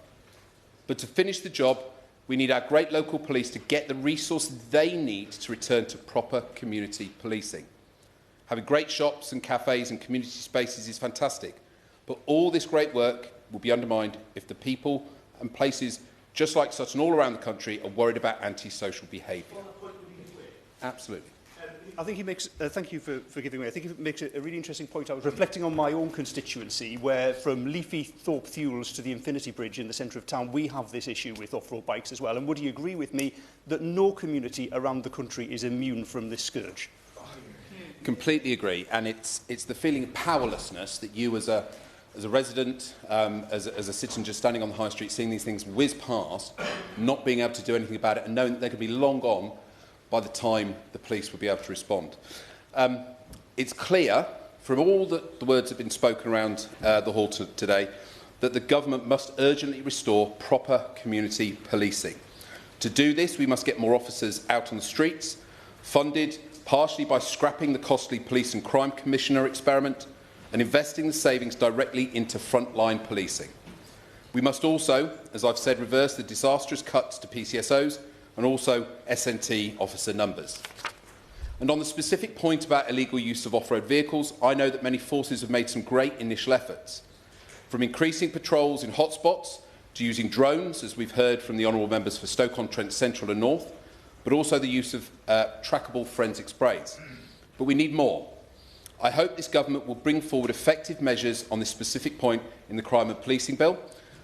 But to finish the job, we need our great local police to get the resources they need to return to proper community policing. Having great shops and cafes and community spaces is fantastic, but all this great work will be undermined if the people and places just like Sutton all around the country are worried about antisocial behaviour. Absolutely. I think he makes, thank you for giving way. I think it makes a really interesting point. I was reflecting on my own constituency, where from Leafy Thorpe Fuels to the Infinity Bridge in the centre of town, we have this issue with off-road bikes as well. And would you agree with me that no community around the country is immune from this scourge? Completely agree. And it's the feeling of powerlessness that you as a resident, as a citizen just standing on the high street, seeing these things whiz past, not being able to do anything about it and knowing that they could be long gone by the time the police will be able to respond. It's clear from all the words that have been spoken around the hall today that the government must urgently restore proper community policing. To do this, we must get more officers out on the streets, funded partially by scrapping the costly Police and Crime Commissioner experiment and investing the savings directly into frontline policing. We must also, as I've said, reverse the disastrous cuts to PCSOs and also SNT officer numbers. And on the specific point about illegal use of off-road vehicles, I know that many forces have made some great initial efforts, from increasing patrols in hotspots to using drones, as we've heard from the honourable members for Stoke-on-Trent Central and North, but also the use of trackable forensic sprays. But we need more. I hope this government will bring forward effective measures on this specific point in the Crime and Policing Bill,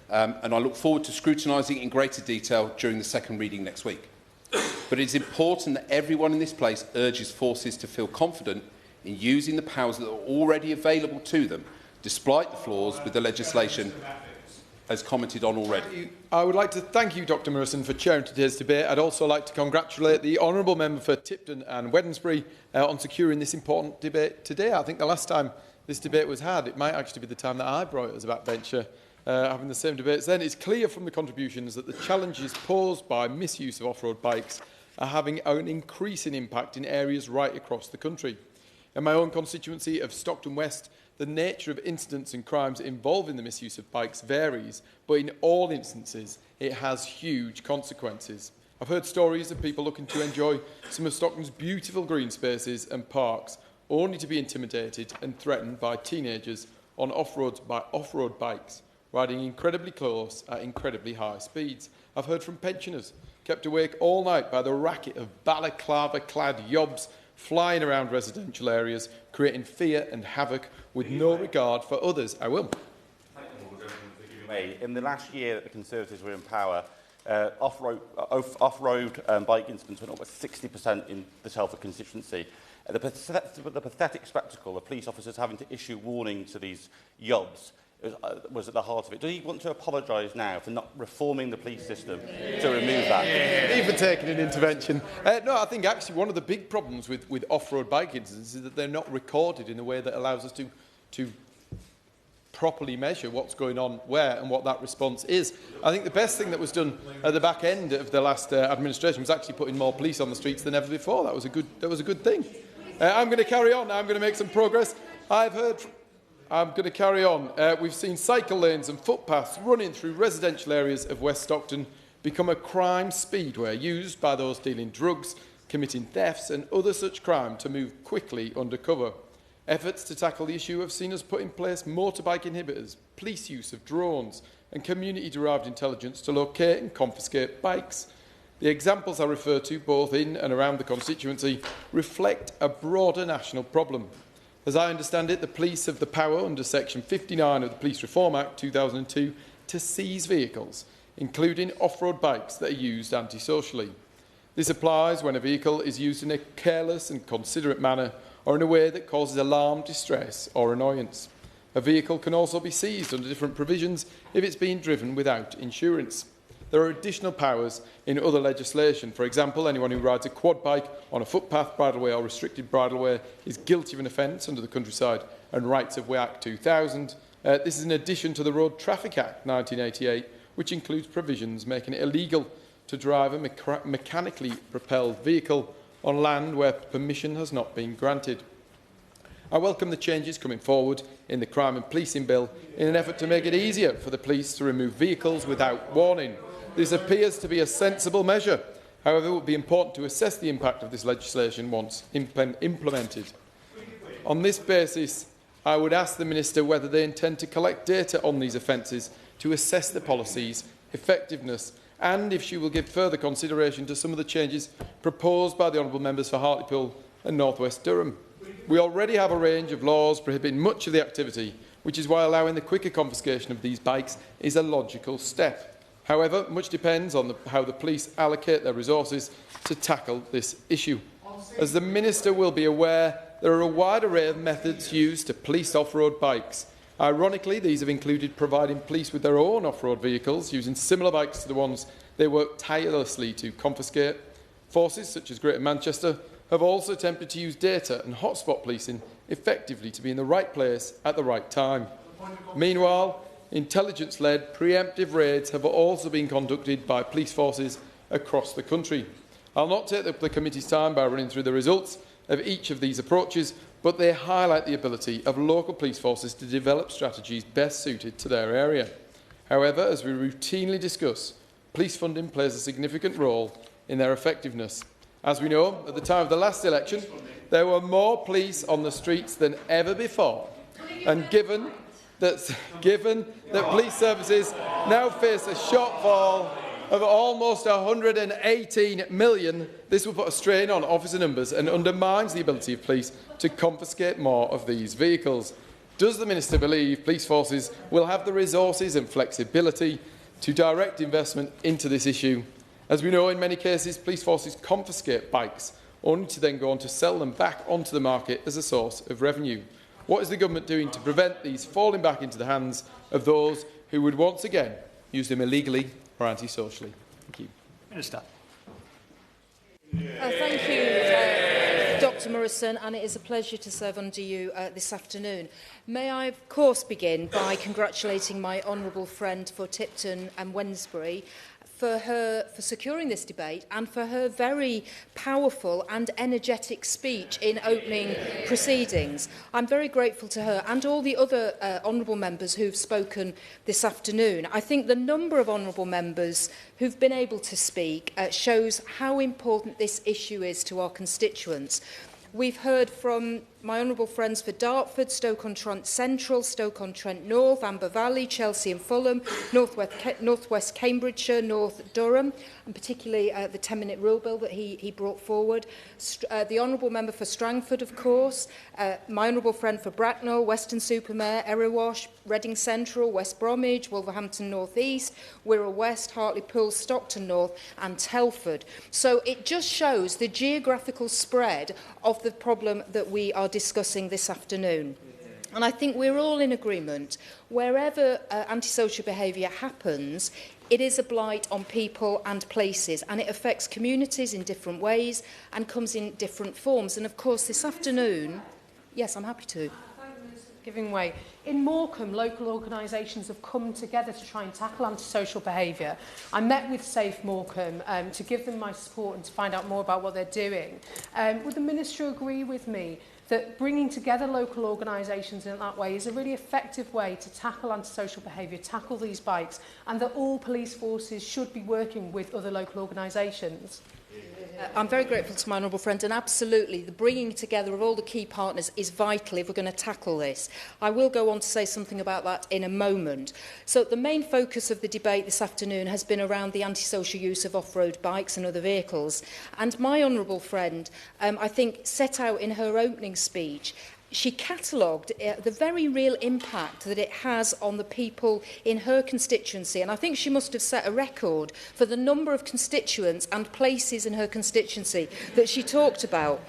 and I look forward to scrutinising it in greater detail during the second reading next week. But it is important that everyone in this place urges forces to feel confident in using the powers that are already available to them, despite the flaws with the legislation, as commented on already. I would like to thank you, Dr Morrison, for chairing today's debate. I'd also like to congratulate the honourable member for Tipton and Wednesbury on securing this important debate today. I think the last time this debate was had, it might actually be the time that I brought it as a backbencher, having the same debates then. It's clear from the contributions that the challenges posed by misuse of off-road bikes are having an increasing impact in areas right across the country. In my own constituency of Stockton West, the nature of incidents and crimes involving the misuse of bikes varies, but in all instances, it has huge consequences. I've heard stories of people looking to enjoy some of Stockton's beautiful green spaces and parks, only to be intimidated and threatened by teenagers on off-road bikes, riding incredibly close at incredibly high speeds. I've heard from pensioners kept awake all night by the racket of balaclava-clad yobs flying around residential areas, creating fear and havoc with no regard for others. I will. In the last year that the Conservatives were in power, off-road bike incidents went up by 60% in the Telford constituency. The pathetic spectacle of police officers having to issue warnings to these yobs was at the heart of it. Do you want to apologise now for not reforming the police system to remove that? Even taking an intervention. No, I think actually one of the big problems with off-road bike incidents is that they're not recorded in a way that allows us to properly measure what's going on where and what that response is. I think the best thing that was done at the back end of the last administration was actually putting more police on the streets than ever before. That was a good thing. I'm going to carry on. I'm going to make some progress. I'm going to carry on. We've seen cycle lanes and footpaths running through residential areas of West Stockton become a crime speedway used by those dealing drugs, committing thefts and other such crime to move quickly undercover. Efforts to tackle the issue have seen us put in place motorbike inhibitors, police use of drones and community-derived intelligence to locate and confiscate bikes. The examples I refer to, both in and around the constituency, reflect a broader national problem. As I understand it, the police have the power under Section 59 of the Police Reform Act 2002 to seize vehicles, including off-road bikes that are used antisocially. This applies when a vehicle is used in a careless and considerate manner or in a way that causes alarm, distress or annoyance. A vehicle can also be seized under different provisions if it's being driven without insurance. There are additional powers in other legislation. For example, anyone who rides a quad bike on a footpath, bridleway or restricted bridleway is guilty of an offence under the Countryside and Rights of Way Act 2000, This is in addition to the Road Traffic Act 1988, which includes provisions making it illegal to drive a mechanically propelled vehicle on land where permission has not been granted. I welcome the changes coming forward in the Crime and Policing Bill in an effort to make it easier for the police to remove vehicles without warning. This appears to be a sensible measure. However, it would be important to assess the impact of this legislation once implemented. On this basis, I would ask the Minister whether they intend to collect data on these offences to assess the policy's effectiveness, and if she will give further consideration to some of the changes proposed by the honourable members for Hartlepool and North West Durham. We already have a range of laws prohibiting much of the activity, which is why allowing the quicker confiscation of these bikes is a logical step. However, much depends on how the police allocate their resources to tackle this issue. As the Minister will be aware, there are a wide array of methods used to police off-road bikes. Ironically, these have included providing police with their own off-road vehicles, using similar bikes to the ones they work tirelessly to confiscate. Forces such as Greater Manchester have also attempted to use data and hotspot policing effectively to be in the right place at the right time. Meanwhile, intelligence-led preemptive raids have also been conducted by police forces across the country. I'll not take up the committee's time by running through the results of each of these approaches, but they highlight the ability of local police forces to develop strategies best suited to their area. However, as we routinely discuss, police funding plays a significant role in their effectiveness. As we know, at the time of the last election, there were more police on the streets than ever before. And given that police services now face a shortfall of almost 118 million, this will put a strain on officer numbers and undermines the ability of police to confiscate more of these vehicles. Does the Minister believe police forces will have the resources and flexibility to direct investment into this issue? As we know, in many cases, police forces confiscate bikes, only to then go on to sell them back onto the market as a source of revenue. What is the Government doing to prevent these falling back into the hands of those who would once again use them illegally or antisocially? Thank you. Minister. Thank you, Dr Morrison, and it is a pleasure to serve under you this afternoon. May I, of course, begin by congratulating my honourable friend for Tipton and Wednesbury for securing this debate and for her very powerful and energetic speech in opening proceedings. I'm very grateful to her and all the other honourable members who've spoken this afternoon. I think the number of honourable members who've been able to speak shows how important this issue is to our constituents. We've heard from my honourable friends for Dartford, Stoke-on-Trent Central, Stoke-on-Trent North, Amber Valley, Chelsea and Fulham, North West Cambridgeshire, North Durham, and particularly the 10-minute rule bill that he brought forward. The honourable member for Strangford, of course, my honourable friend for Bracknell, Weston-super-Mare, Erewash, Reading Central, West Bromwich, Wolverhampton North East, Wirral West, Hartlepool, Stockton North and Telford. So it just shows the geographical spread of the problem that we are discussing this afternoon. And I think we're all in agreement. Wherever antisocial behaviour happens, it is a blight on people and places, and it affects communities in different ways and comes in different forms. And of course, this afternoon, yes, I'm happy to. Giving way. In Morecambe, local organisations have come together to try and tackle antisocial behaviour. I met with Safe Morecambe to give them my support and to find out more about what they're doing. Would the Minister agree with me that bringing together local organisations in that way is a really effective way to tackle antisocial behaviour, tackle these bikes, and that all police forces should be working with other local organisations? I'm very grateful to my honourable friend, and absolutely the bringing together of all the key partners is vital if we're going to tackle this. I will go on to say something about that in a moment. So the main focus of the debate this afternoon has been around the antisocial use of off-road bikes and other vehicles. And my honourable friend, I think, set out in her opening speech, she catalogued the very real impact that it has on the people in her constituency. And I think she must have set a record for the number of constituents and places in her constituency that she talked about.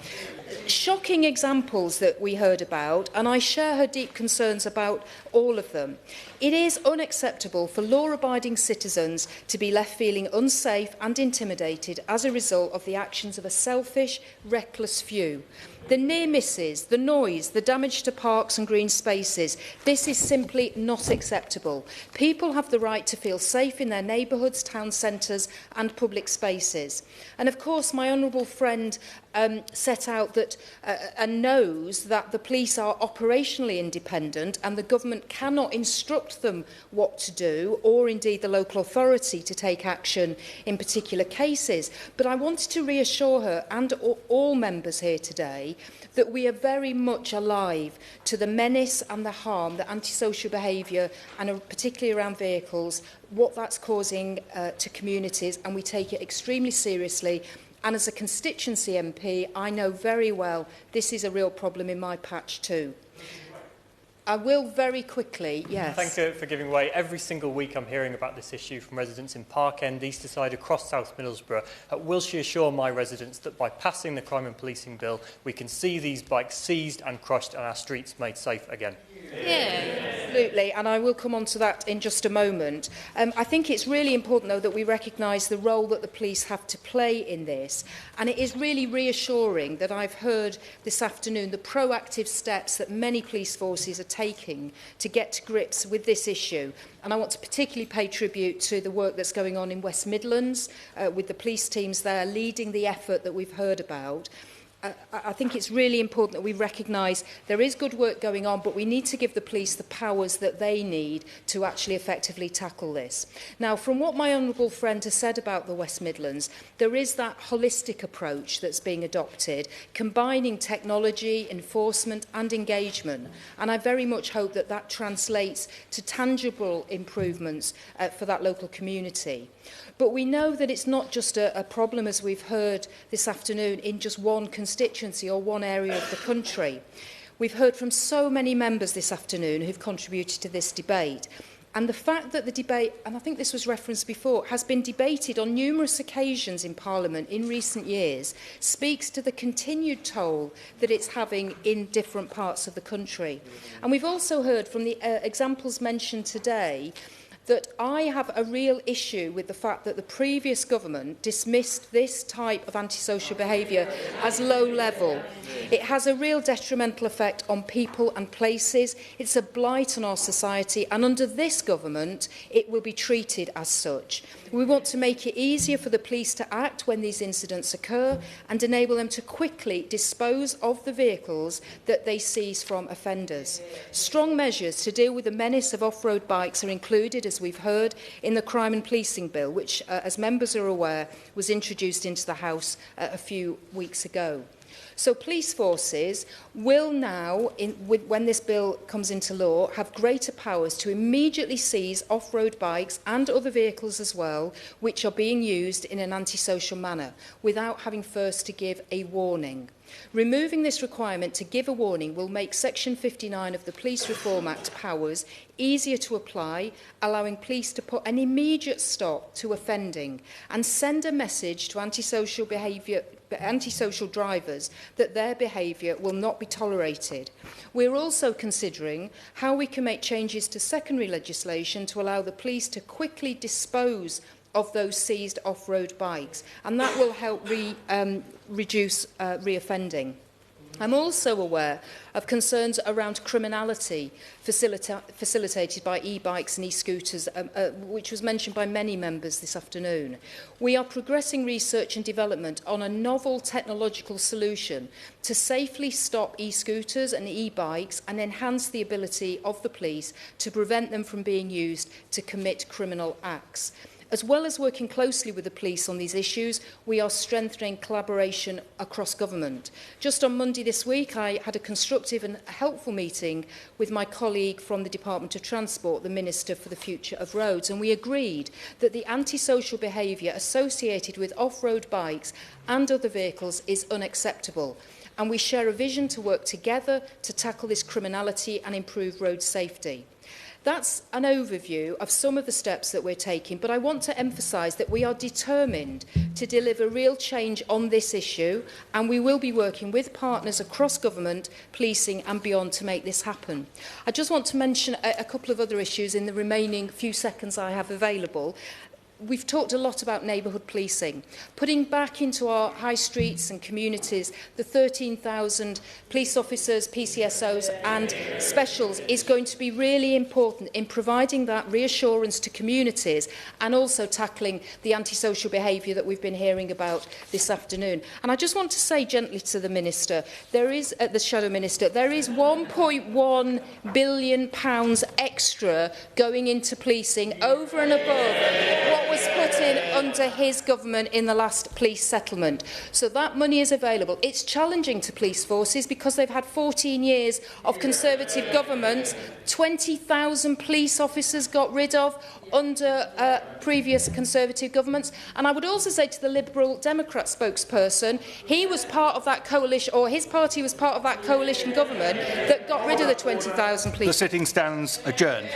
Shocking examples that we heard about, and I share her deep concerns about all of them. It is unacceptable for law-abiding citizens to be left feeling unsafe and intimidated as a result of the actions of a selfish, reckless few. The near misses, the noise, the damage to parks and green spaces, this is simply not acceptable. People have the right to feel safe in their neighbourhoods, town centres and public spaces. And of course, my honourable friend set out that and knows that the police are operationally independent and the government cannot instruct them what to do, or indeed the local authority to take action in particular cases. But I wanted to reassure her and all members here today that we are very much alive to the menace and the harm that antisocial behaviour, and particularly around vehicles, what that's causing to communities, and we take it extremely seriously. And as a constituency MP, I know very well this is a real problem in my patch too. I will very quickly, yes. Thank you for giving way. Every single week I'm hearing about this issue from residents in Park End, Easterside, across South Middlesbrough. Will she assure my residents that by passing the Crime and Policing Bill, we can see these bikes seized and crushed and our streets made safe again? Yeah, absolutely, and I will come on to that in just a moment. I think it's really important, though, that we recognise the role that the police have to play in this, and it is really reassuring that I've heard this afternoon the proactive steps that many police forces are taking to get to grips with this issue. And I want to particularly pay tribute to the work that's going on in West Midlands, with the police teams there leading the effort that we've heard about. I think it's really important that we recognise there is good work going on, but we need to give the police the powers that they need to actually effectively tackle this. Now, from what my honourable friend has said about the West Midlands, there is that holistic approach that's being adopted, combining technology, enforcement and engagement. And I very much hope that that translates to tangible improvements for that local community. But we know that it's not just a problem, as we've heard this afternoon, in just one constituency or one area of the country. We've heard from so many members this afternoon who've contributed to this debate. And the fact that the debate, and I think this was referenced before, has been debated on numerous occasions in Parliament in recent years speaks to the continued toll that it's having in different parts of the country. And we've also heard from the examples mentioned today that I have a real issue with the fact that the previous government dismissed this type of antisocial behaviour as low level. It has a real detrimental effect on people and places. It's a blight on our society, and under this government it will be treated as such. We want to make it easier for the police to act when these incidents occur and enable them to quickly dispose of the vehicles that they seize from offenders. Strong measures to deal with the menace of off-road bikes are included, as we've heard, in the Crime and Policing Bill, which, as members are aware, was introduced into the House a few weeks ago. So police forces will now, when this bill comes into law, have greater powers to immediately seize off-road bikes and other vehicles as well, which are being used in an antisocial manner, without having first to give a warning. Removing this requirement to give a warning will make Section 59 of the Police Reform Act powers easier to apply, allowing police to put an immediate stop to offending and send a message to antisocial drivers that their behaviour will not be tolerated. We're also considering how we can make changes to secondary legislation to allow the police to quickly dispose of those seized off-road bikes, and that will help reduce reoffending. I'm also aware of concerns around criminality facilitated by e-bikes and e-scooters, which was mentioned by many members this afternoon. We are progressing research and development on a novel technological solution to safely stop e-scooters and e-bikes and enhance the ability of the police to prevent them from being used to commit criminal acts. As well as working closely with the police on these issues, we are strengthening collaboration across government. Just on Monday this week, I had a constructive and helpful meeting with my colleague from the Department of Transport, the Minister for the Future of Roads, and we agreed that the antisocial behaviour associated with off-road bikes and other vehicles is unacceptable. And we share a vision to work together to tackle this criminality and improve road safety. That's an overview of some of the steps that we're taking, but I want to emphasise that we are determined to deliver real change on this issue, and we will be working with partners across government, policing and beyond to make this happen. I just want to mention a couple of other issues in the remaining few seconds I have available. we've talked a lot about neighbourhood policing. Putting back into our high streets and communities the 13,000 police officers, PCSOs and specials is going to be really important in providing that reassurance to communities and also tackling the antisocial behaviour that we've been hearing about this afternoon. And I just want to say gently to the Minister, the Shadow Minister, there is £1.1 billion extra going into policing over and above what was put in under his government in the last police settlement. So that money is available. It's challenging to police forces because they've had 14 years of Conservative government. 20,000 police officers got rid of under previous Conservative governments. And I would also say to the Liberal Democrat spokesperson, he was part of that coalition, or his party was part of that coalition government that got rid of the 20,000 police. The sitting stands adjourned.